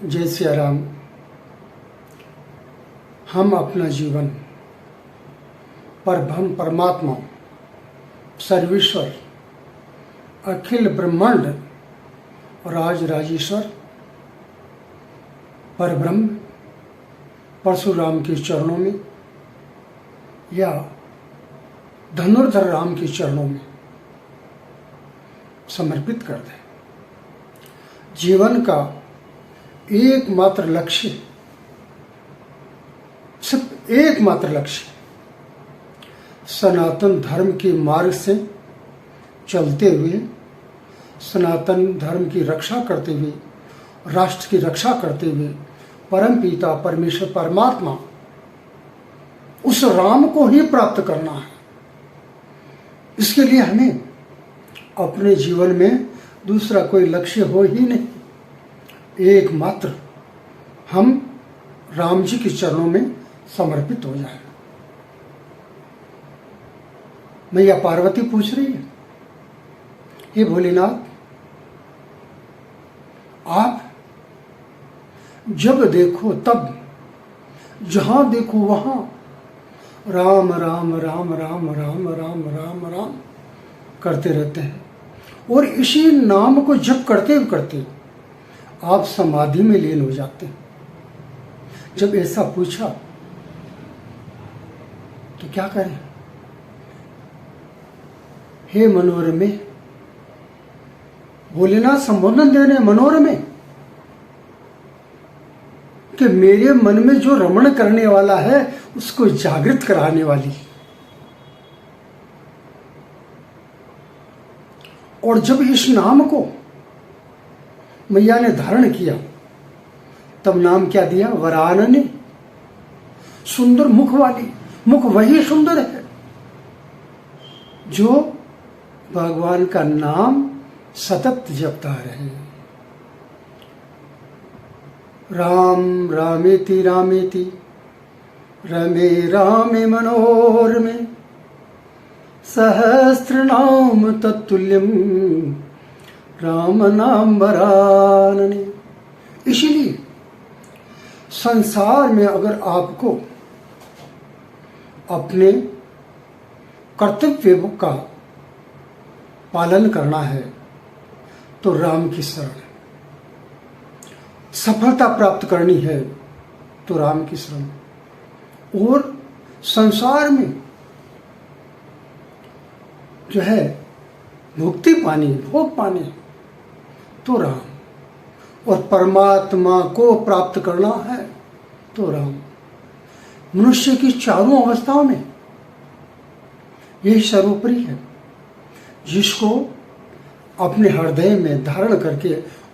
जय सिया राम। हम अपना जीवन परब्रह्म परमात्मा सर्वेश्वर अखिल ब्रह्मांड राज राजेश्वर परब्रह्म परशुराम के चरणों में या धनुर्धर राम के चरणों में समर्पित कर दें। जीवन का एकमात्र लक्ष्य, सिर्फ एकमात्र लक्ष्य, सनातन धर्म के मार्ग से चलते हुए, सनातन धर्म की रक्षा करते हुए, राष्ट्र की रक्षा करते हुए परम पिता परमेश्वर परमात्मा उस राम को ही प्राप्त करना है। इसके लिए हमें अपने जीवन में दूसरा कोई लक्ष्य हो ही नहीं, एकमात्र हम राम जी के चरणों में समर्पित हो जाए। मैया पार्वती पूछ रही है, हे भोलेनाथ, आप जब देखो तब, जहां देखो वहां राम राम राम राम राम राम राम राम करते रहते हैं और इसी नाम को जप करते करते आप समाधि में लीन हो जाते हैं। जब ऐसा पूछा तो क्या करें? हे मनोरमे, भोलेनाथ संबोधन दे रहे मनोरमे कि मेरे मन में जो रमण करने वाला है उसको जागृत कराने वाली। और जब इस नाम को मैया ने धारण किया तब नाम क्या दिया? वरानने, सुंदर मुख वाली। मुख वही सुंदर है जो भगवान का नाम सतत जपता रहे। राम रामेति रामेति रमे रामे मनोरमे सहस्रनाम तत्तुल्यम राम नाम वरानने। इसीलिए संसार में अगर आपको अपने कर्तव्य का पालन करना है तो राम की शरण। सफलता प्राप्त करनी है तो राम की शरण। और संसार में जो है मुक्ति पानी, भोग पानी तो राम। और परमात्मा को प्राप्त करना है तो राम। मनुष्य की चारों अवस्थाओं में यही सर्वोपरि है, जिसको अपने हृदय में धारण करके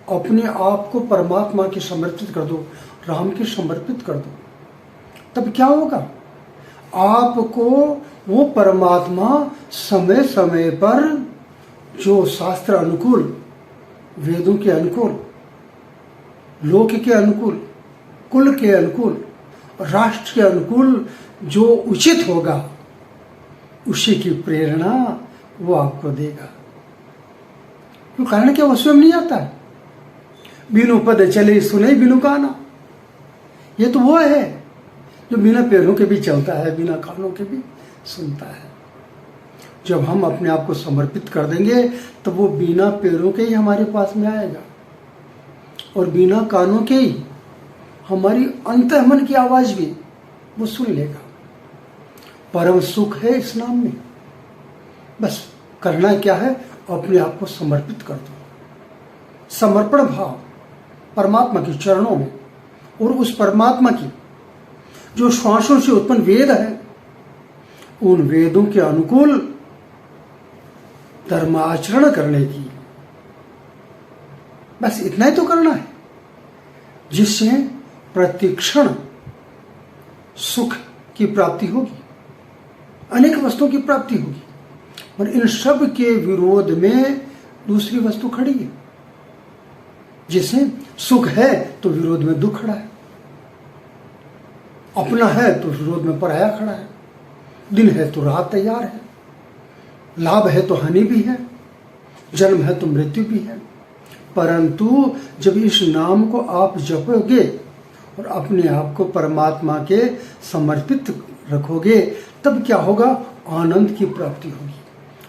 अपने आप को परमात्मा के समर्पित कर दो, राम के समर्पित कर दो। तब क्या होगा? आपको वो परमात्मा समय समय पर जो शास्त्र अनुकूल, वेदों के अनुकूल, लोक के अनुकूल, कुल के अनुकूल, राष्ट्र के अनुकूल जो उचित होगा उसी की प्रेरणा वो आपको देगा। तो कारण क्या? वो स्वयं नहीं आता है। बिनु पद चले सुने बिनु गाना। ये तो वो है जो बिना पैरों के भी चलता है, बिना कानों के भी सुनता है। जब हम अपने आप को समर्पित कर देंगे तो वो बिना पैरों के ही हमारे पास में आएगा और बिना कानों के ही हमारी अंतर्मन की आवाज भी वो सुन लेगा। परम सुख है इस नाम में। बस करना क्या है? अपने आप को समर्पित कर दो। समर्पण भाव परमात्मा के चरणों में, और उस परमात्मा की जो श्वासों से उत्पन्न वेद है उन वेदों के अनुकूल धर्माचरण करने की, बस इतना ही तो करना है, जिससे प्रतिक्षण सुख की प्राप्ति होगी, अनेक वस्तुओं की प्राप्ति होगी। और इन सब के विरोध में दूसरी वस्तु खड़ी है। जैसे सुख है तो विरोध में दुख खड़ा है, अपना है तो विरोध में पराया खड़ा है, दिन है तो रात तैयार है, लाभ है तो हानि भी है, जन्म है तो मृत्यु भी है, परंतु जब इस नाम को आप जपोगे और अपने आप को परमात्मा के समर्पित रखोगे, तब क्या होगा? आनंद की प्राप्ति होगी।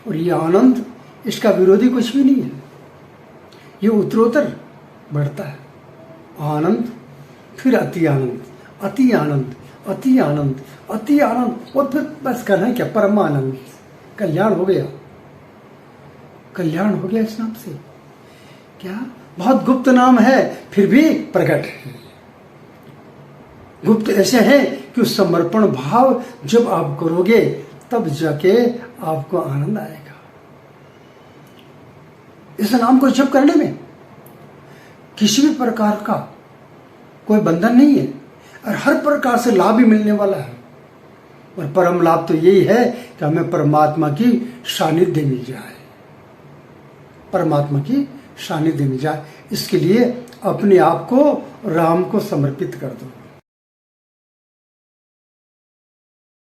और ये आनंद, इसका विरोधी कुछ भी नहीं है, ये उत्तरोत्तर बढ़ता है। आनंद, फिर अति आनंद, अति आनंद, अति आनंद, अति आनंद, और फिर बस करना है क्या? परमानंद। कल्याण हो गया, कल्याण हो गया इस नाम से। क्या? बहुत गुप्त नाम है, फिर भी प्रकट है। गुप्त ऐसे है कि उस समर्पण भाव जब आप करोगे तब जाके आपको आनंद आएगा। इस नाम को जप करने में किसी भी प्रकार का कोई बंधन नहीं है और हर प्रकार से लाभ भी मिलने वाला है। और परम लाभ तो यही है कि हमें परमात्मा की सानिध्य मिल जाए, परमात्मा की सानिध्य मिल जाए। इसके लिए अपने आप को राम को समर्पित कर दो।